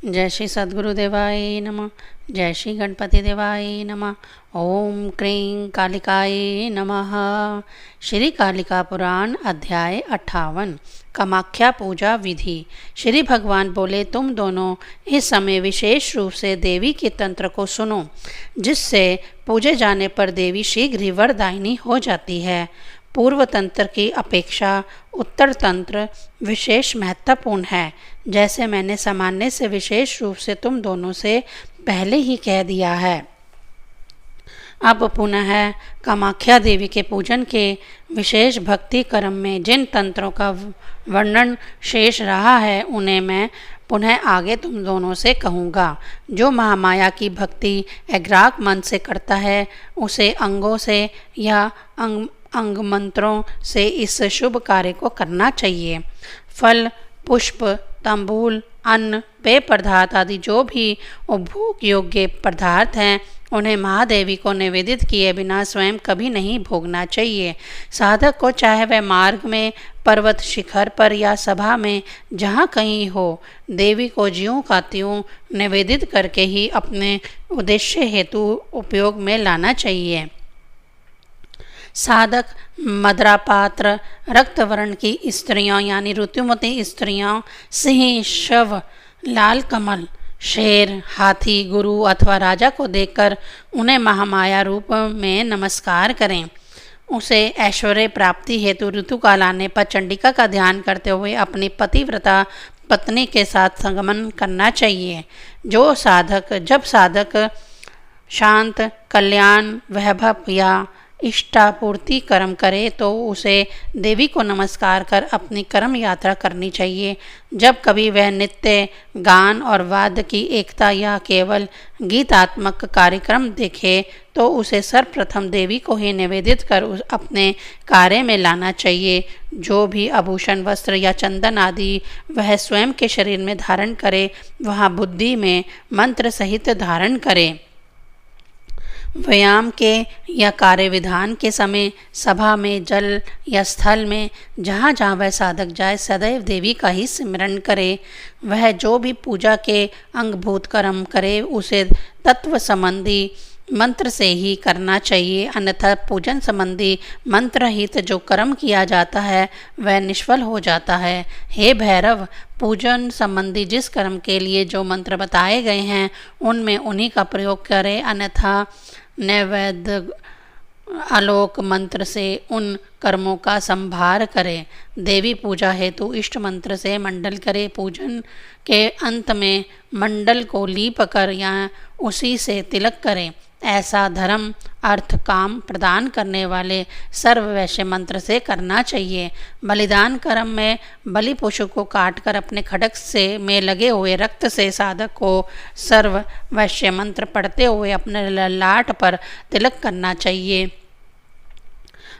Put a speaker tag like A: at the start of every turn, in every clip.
A: जय श्री सद्गुरुदेवाय नमः। जय श्री गणपति देवाय नमः। ओम क्रीं कालिकाय नमः। श्री कालिका पुराण अध्याय 58 कामाख्या पूजा विधि। श्री भगवान बोले, तुम दोनों इस समय विशेष रूप से देवी के तंत्र को सुनो, जिससे पूजे जाने पर देवी शीघ्र ही वरदायिनी हो जाती है। पूर्व तंत्र की अपेक्षा उत्तर तंत्र विशेष महत्वपूर्ण है, जैसे मैंने सामान्य से विशेष रूप से तुम दोनों से पहले ही कह दिया है। अब पुनः कामाख्या देवी के पूजन के विशेष भक्ति क्रम में जिन तंत्रों का वर्णन शेष रहा है, उन्हें मैं पुनः आगे तुम दोनों से कहूँगा। जो महामाया की भक्ति एग्राक मन से करता है, उसे अंगों से या अंग मंत्रों से इस शुभ कार्य को करना चाहिए। फल, पुष्प, तंबूल, अन्न, पेय पदार्थ आदि जो भी उपभोग योग्य पदार्थ हैं, उन्हें महादेवी को निवेदित किए बिना स्वयं कभी नहीं भोगना चाहिए। साधक को चाहे वह मार्ग में, पर्वत शिखर पर या सभा में जहाँ कहीं हो, देवी को ज्यों का त्यों निवेदित करके ही अपने उद्देश्य हेतु उपयोग में लाना चाहिए। साधक मदरा पात्र, रक्त वर्ण की स्त्रियों यानी ऋतुमती स्त्रियों, सिंह, शव, लाल कमल, शेर, हाथी, गुरु अथवा राजा को देखकर उन्हें महामाया रूप में नमस्कार करें। उसे ऐश्वर्य प्राप्ति हेतु ऋतुकाल आने पर चंडिका का ध्यान करते हुए अपनी पतिव्रता पत्नी के साथ संगमन करना चाहिए। जब साधक शांत, कल्याण, वैभव या इष्टापूर्ति कर्म करे, तो उसे देवी को नमस्कार कर अपनी कर्म यात्रा करनी चाहिए। जब कभी वह नित्य गान और वाद्य की एकता या केवल गीतात्मक कार्यक्रम देखे, तो उसे सर्वप्रथम देवी को ही निवेदित कर अपने कार्य में लाना चाहिए। जो भी आभूषण, वस्त्र या चंदन आदि वह स्वयं के शरीर में धारण करे, वह बुद्धि में मंत्र सहित धारण करे। व्यायाम के या कार्य विधान के समय सभा में, जल या स्थल में जहाँ जहाँ वह साधक जाए, सदैव देवी का ही स्मरण करे। वह जो भी पूजा के अंगभूत कर्म करे, उसे तत्व संबंधी मंत्र से ही करना चाहिए, अन्यथा पूजन संबंधी मंत्र रहित जो कर्म किया जाता है वह निष्फल हो जाता है। हे भैरव, पूजन संबंधी जिस कर्म के लिए जो मंत्र बताए गए हैं, उनमें उन्हीं का प्रयोग करें, अन्यथा नैवेद्य आलोक मंत्र से उन कर्मों का संभार करें। देवी पूजा हेतु इष्ट मंत्र से मंडल करे। पूजन के अंत में मंडल को लीप कर या उसी से तिलक करें। ऐसा धर्म, अर्थ, काम प्रदान करने वाले सर्व वैश्य मंत्र से करना चाहिए। बलिदान कर्म में बलि पशु को काटकर अपने खड्ग से में लगे हुए रक्त से साधक को सर्व वैश्य मंत्र पढ़ते हुए अपने ललाट पर तिलक करना चाहिए।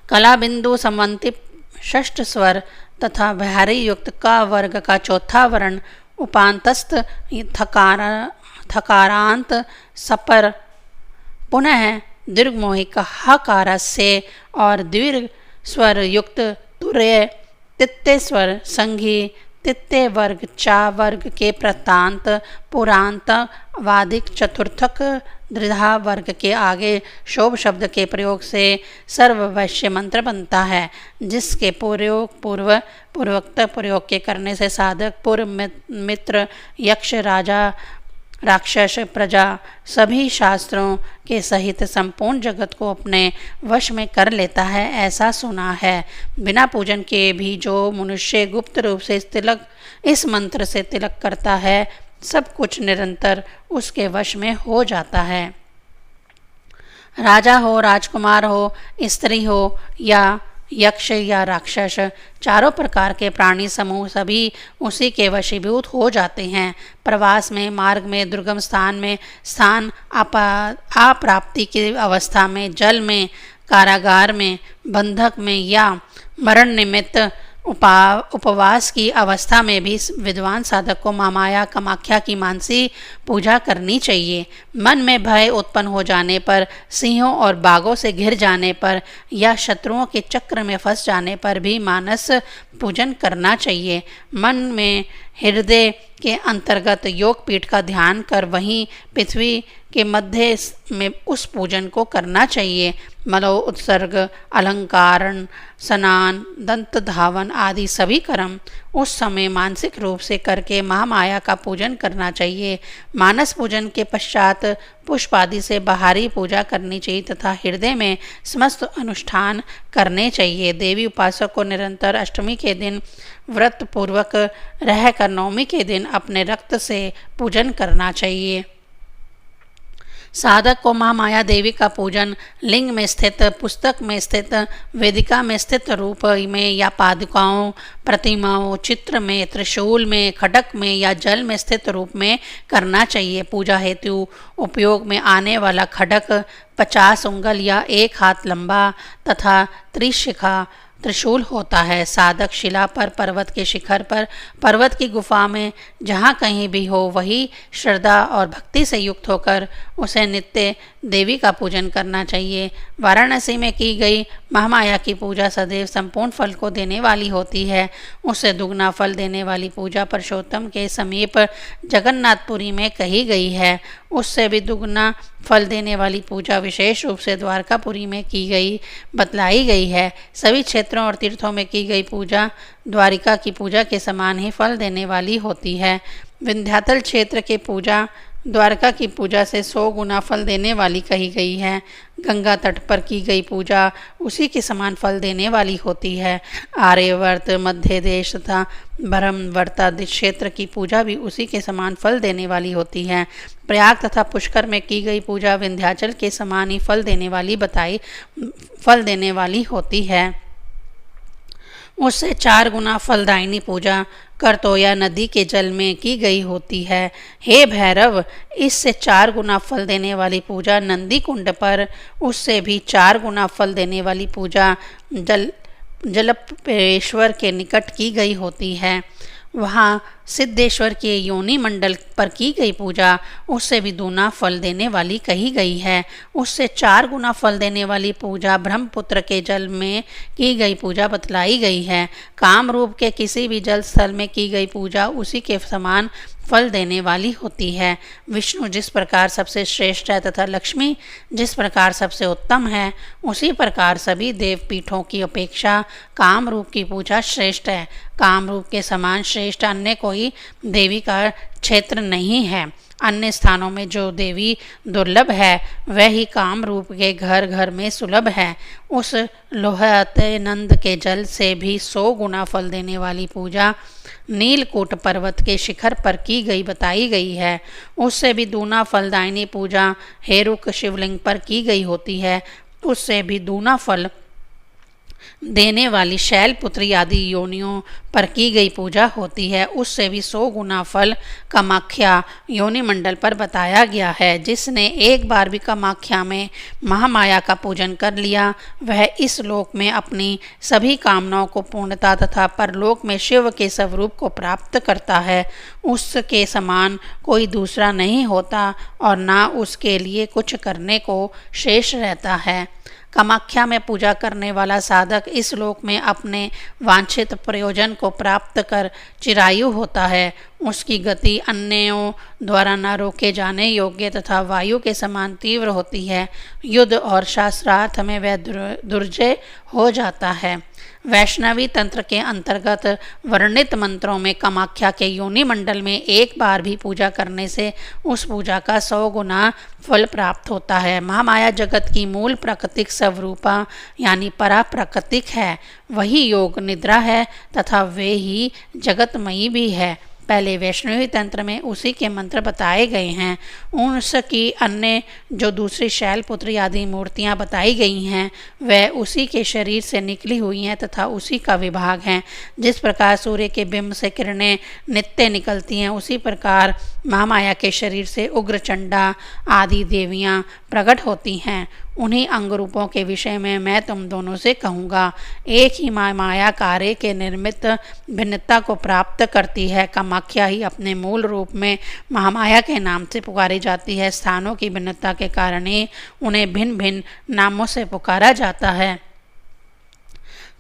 A: कला बिंदु संबंधी षष्ठ स्वर तथा विहारी युक्त का वर्ग का चौथा वर्ण, उपांतस्थ थकारांत सपर, पुनः दीर्घमोही हकार से और दीर्घ स्वर युक्त तुर्य, तित्ते स्वर संघी, तित्ते वर्ग चा वर्ग के प्रतांत, पुरांत, वादिक, चतुर्थक, दृढ़ा वर्ग के आगे शोभ शब्द के प्रयोग से सर्ववैश्य मंत्र बनता है, जिसके पूर्वोक्त प्रयोग के करने से साधक पूर्व मित्र, यक्ष, राजा, राक्षस, प्रजा सभी शास्त्रों के सहित संपूर्ण जगत को अपने वश में कर लेता है, ऐसा सुना है। बिना पूजन के भी जो मनुष्य गुप्त रूप से इस मंत्र से तिलक करता है, सब कुछ निरंतर उसके वश में हो जाता है। राजा हो, राजकुमार हो, स्त्री हो या यक्ष या राक्षस, चारों प्रकार के प्राणी समूह सभी उसी के वशीभूत हो जाते हैं। प्रवास में, मार्ग में, दुर्गम स्थान में, अप्राप्ति की अवस्था में, जल में, कारागार में, बंधक में या मरण निमित्त उपवास की अवस्था में भी विद्वान साधक को महामाया कामाख्या की मानसी पूजा करनी चाहिए। मन में भय उत्पन्न हो जाने पर, सिंहों और बाघों से घिर जाने पर या शत्रुओं के चक्र में फंस जाने पर भी मानस पूजन करना चाहिए। मन में हृदय के अंतर्गत योग पीठ का ध्यान कर वहीं पृथ्वी के मध्य में उस पूजन को करना चाहिए। मलो उत्सर्ग, अलंकारण, स्नान, दंत धावन आदि सभी कर्म उस समय मानसिक रूप से करके महामाया का पूजन करना चाहिए। मानस पूजन के पश्चात पुष्प आदि से बाहरी पूजा करनी चाहिए तथा हृदय में समस्त अनुष्ठान करने चाहिए। देवी उपासक को निरंतर अष्टमी के दिन व्रत पूर्वक रहकर नवमी के दिन अपने रक्त से पूजन करना चाहिए। साधक को महामाया देवी का पूजन लिंग में स्थित, पुस्तक में स्थित, वेदिका में स्थित रूप में या पादुकाओं, प्रतिमाओं, चित्र में, त्रिशूल में, खड्ग में या जल में स्थित रूप में करना चाहिए। पूजा हेतु उपयोग में आने वाला खड्ग 50 उंगल या 1 हाथ लंबा तथा त्रिशिखा त्रिशूल होता है। साधक शिला पर, पर्वत के शिखर पर, पर्वत की गुफा में जहाँ कहीं भी हो वही श्रद्धा और भक्ति से युक्त होकर उसे नित्य देवी का पूजन करना चाहिए। वाराणसी में की गई महामाया की पूजा सदैव संपूर्ण फल को देने वाली होती है। उससे दुगना फल देने वाली पूजा पुरुषोत्तम के समीप जगन्नाथपुरी में कही गई है। उससे भी दुगना फल देने वाली पूजा विशेष रूप से द्वारकापुरी में की गई बतलाई गई है। सभी क्षेत्रों और तीर्थों में की गई पूजा द्वारिका की पूजा के समान ही फल देने वाली होती है। विंध्याचल क्षेत्र की पूजा द्वारका की पूजा से 100 गुना फल देने वाली कही गई है। गंगा तट पर की गई पूजा उसी के समान फल देने वाली होती है। आर्यवर्त, मध्य देश तथा ब्रह्मवर्ता क्षेत्र की पूजा भी उसी के समान फल देने वाली होती है। प्रयाग तथा पुष्कर में की गई पूजा विंध्याचल के समान ही फल देने वाली होती है। उससे 4 गुना फलदायिनी पूजा करतोया नदी के जल में की गई होती है। हे भैरव, इससे 4 गुना फल देने वाली पूजा नंदी कुंड पर, उससे भी 4 गुना फल देने वाली पूजा जलपेश्वर के निकट की गई होती है। वहाँ सिद्धेश्वर के योनि मंडल पर की गई पूजा उससे भी दूना फल देने वाली कही गई है। उससे 4 गुना फल देने वाली पूजा ब्रह्मपुत्र के जल में की गई पूजा बतलाई गई है। काम रूप के किसी भी जल स्थल में की गई पूजा उसी के समान फल देने वाली होती है। विष्णु जिस प्रकार सबसे श्रेष्ठ है तथा लक्ष्मी जिस प्रकार सबसे उत्तम है, उसी प्रकार सभी देवपीठों की अपेक्षा कामरूप की पूजा श्रेष्ठ है। कामरूप के समान श्रेष्ठ अन्य कोई देवी का क्षेत्र नहीं है। अन्य स्थानों में जो देवी दुर्लभ है वह ही काम रूप के घर घर में सुलभ है। उस लोहतनंद के जल से भी 100 गुना फल देने वाली पूजा नीलकूट पर्वत के शिखर पर की गई बताई गई है। उससे भी दूना फलदायिनी पूजा हेरुक शिवलिंग पर की गई होती है। उससे भी दूना फल देने वाली शैलपुत्री आदि योनियों पर की गई पूजा होती है। उससे भी 100 गुना फल कामाख्या योनि मंडल पर बताया गया है। जिसने एक बार भी कामाख्या में महामाया का पूजन कर लिया वह इस लोक में अपनी सभी कामनाओं को पूर्णता तथा परलोक में शिव के स्वरूप को प्राप्त करता है। उसके समान कोई दूसरा नहीं होता और ना उसके लिए कुछ करने को शेष रहता है। कामाख्या में पूजा करने वाला साधक इस लोक में अपने वांछित प्रयोजन को प्राप्त कर चिरायु होता है। उसकी गति अन्यों द्वारा न रोके जाने योग्य तथा वायु के समान तीव्र होती है। युद्ध और शास्त्रार्थ में वह दुर्जय हो जाता है। वैष्णवी तंत्र के अंतर्गत वर्णित मंत्रों में कामाख्या के योनि मंडल में एक बार भी पूजा करने से उस पूजा का 100 गुना फल प्राप्त होता है। महामाया जगत की मूल प्राकृतिक स्वरूपा यानी परा प्राकृतिक है। वही योग निद्रा है तथा वे ही जगतमयी भी है। पहले वैष्णवी तंत्र में उसी के मंत्र बताए गए हैं। उनकी अन्य जो दूसरी शैलपुत्री आदि मूर्तियां बताई गई हैं वह उसी के शरीर से निकली हुई हैं तथा उसी का विभाग हैं। जिस प्रकार सूर्य के बिंब से किरणें नित्य निकलती हैं उसी प्रकार महामाया के शरीर से उग्रचंडा आदि देवियां प्रकट होती हैं। उन्हीं अंग रूपों के विषय में मैं तुम दोनों से कहूँगा। एक ही माया कार्य के निर्मित भिन्नता को प्राप्त करती है। कामाख्या ही अपने मूल रूप में महामाया के नाम से पुकारी जाती है। स्थानों की भिन्नता के कारण ही उन्हें भिन्न भिन्न नामों से पुकारा जाता है।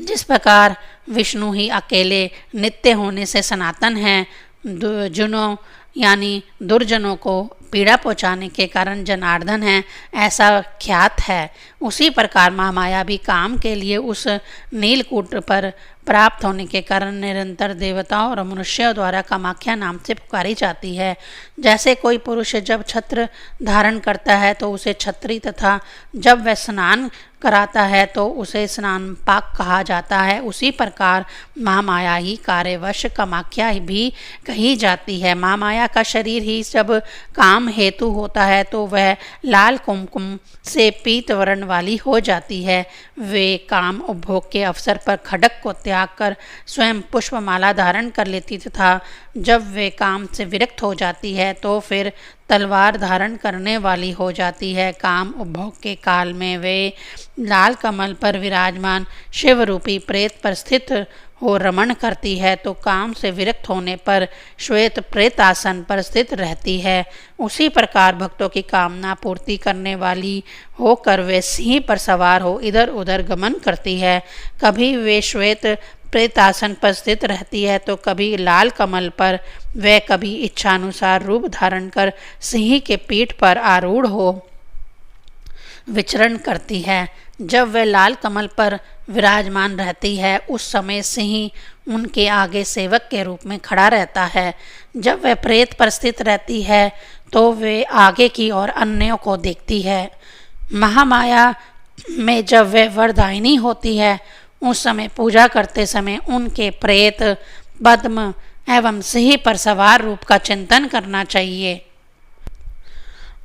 A: जिस प्रकार विष्णु ही अकेले नित्य होने से सनातन हैं, जुनों यानी दुर्जनों को पीड़ा पहुँचाने के कारण जनार्दन है, ऐसा ख्यात है। उसी प्रकार महामाया भी काम के लिए उस नीलकूट पर प्राप्त होने के कारण निरंतर देवताओं और मनुष्यों द्वारा कामाख्या नाम से पुकारी जाती है। जैसे कोई पुरुष जब छत्र धारण करता है तो उसे छत्री तथा जब वह स्नान कराता है तो उसे स्नान पाक कहा जाता है, उसी प्रकार महामाया ही कार्यवश कामाख्या भी कही जाती है। महामाया का शरीर ही जब काम हेतु होता है तो वह लाल कुमकुम से पीत वर्ण वाली हो जाती है। वे काम उपभोग के अवसर पर खड्ग को त्याग कर स्वयं पुष्पमाला धारण कर लेती तथा जब वे काम से विरक्त हो जाती है तो फिर तलवार धारण करने वाली हो जाती है। काम उपभोग के काल में वे लाल कमल पर विराजमान शिव रूपी प्रेत पर स्थित हो रमण करती है तो काम से विरक्त होने पर श्वेत प्रेत आसन पर स्थित रहती है। उसी प्रकार भक्तों की कामना पूर्ति करने वाली होकर वे सिंह पर सवार हो इधर उधर गमन करती है। कभी वे श्वेत प्रेतासन पर स्थित रहती है तो कभी लाल कमल पर, वह कभी इच्छानुसार रूप धारण कर सिंह के पीठ पर आरूढ़ हो विचरण करती है। जब वह लाल कमल पर विराजमान रहती है उस समय सिंह उनके आगे सेवक के रूप में खड़ा रहता है। जब वह प्रेत पर स्थित रहती है तो वे आगे की ओर अन्यों को देखती है। महामाया में जब वह वरदायिनी होती है उस समय पूजा करते समय उनके प्रेत, पद्म एवं सिंह पर सवार रूप का चिंतन करना चाहिए।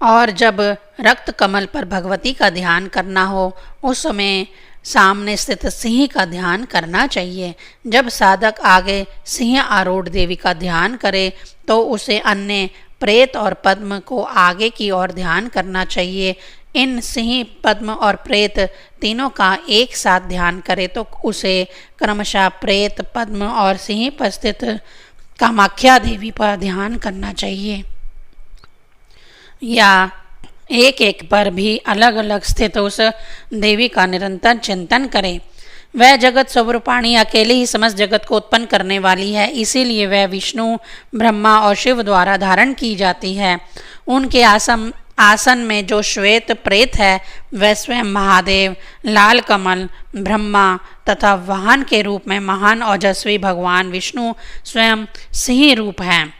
A: और जब रक्त कमल पर भगवती का ध्यान करना हो उस समय सामने स्थित सिंह का ध्यान करना चाहिए। जब साधक आगे सिंह आरूढ़ देवी का ध्यान करे तो उसे अन्य प्रेत और पद्म को आगे की ओर ध्यान करना चाहिए। इन सिंह, पद्म और प्रेत तीनों का एक साथ ध्यान करे तो उसे क्रमशः प्रेत, पद्म और सिंह पर स्थित कामाख्या देवी पर ध्यान करना चाहिए या एक एक पर भी अलग अलग स्थित उस देवी का निरंतर चिंतन करें। वह जगत स्वरूपाणी अकेले ही समस्त जगत को उत्पन्न करने वाली है, इसीलिए वह विष्णु, ब्रह्मा और शिव द्वारा धारण की जाती है। उनके आसन में जो श्वेत प्रेत है वह स्वयं महादेव, लाल कमल, ब्रह्मा तथा वाहन के रूप में महान ओजस्वी भगवान विष्णु स्वयं सिंह रूप हैं।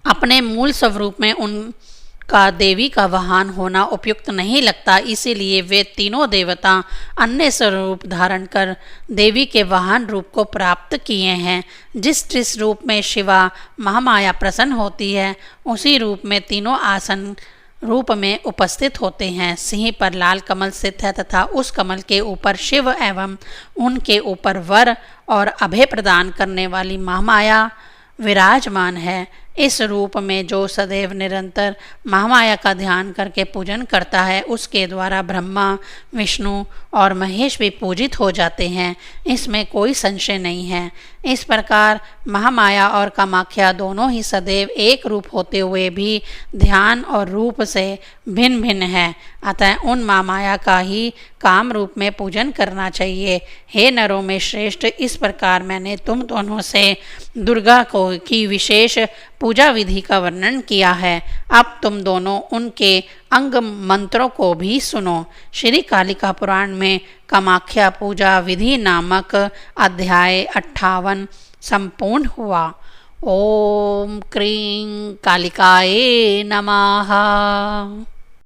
A: अपने मूल स्वरूप में उनका देवी का वाहन होना उपयुक्त नहीं लगता, इसीलिए वे तीनों देवता अन्य स्वरूप धारण कर देवी के वाहन रूप को प्राप्त किए हैं। जिस रूप में शिवा महामाया प्रसन्न होती है उसी रूप में तीनों आसन रूप में उपस्थित होते हैं। सिंह पर लाल कमल स्थित है तथा उस कमल के ऊपर शिव एवं उनके ऊपर वर और अभय प्रदान करने वाली महामाया विराजमान है। इस रूप में जो सदैव निरंतर महामाया का ध्यान करके पूजन करता है उसके द्वारा ब्रह्मा, विष्णु और महेश भी पूजित हो जाते हैं, इसमें कोई संशय नहीं है। इस प्रकार महामाया और कामाख्या दोनों ही सदैव एक रूप होते हुए भी ध्यान और रूप से भिन्न भिन्न है, अतः उन महामाया का ही काम रूप में पूजन करना चाहिए। हे नरों में श्रेष्ठ, इस प्रकार मैंने तुम दोनों से दुर्गा को की विशेष पूजा विधि का वर्णन किया है। अब तुम दोनों उनके अंग मंत्रों को भी सुनो। श्री कालिका पुराण में कामाख्या पूजा विधि नामक अध्याय 58 संपूर्ण हुआ। ओम क्रीं कालिकाये नमः।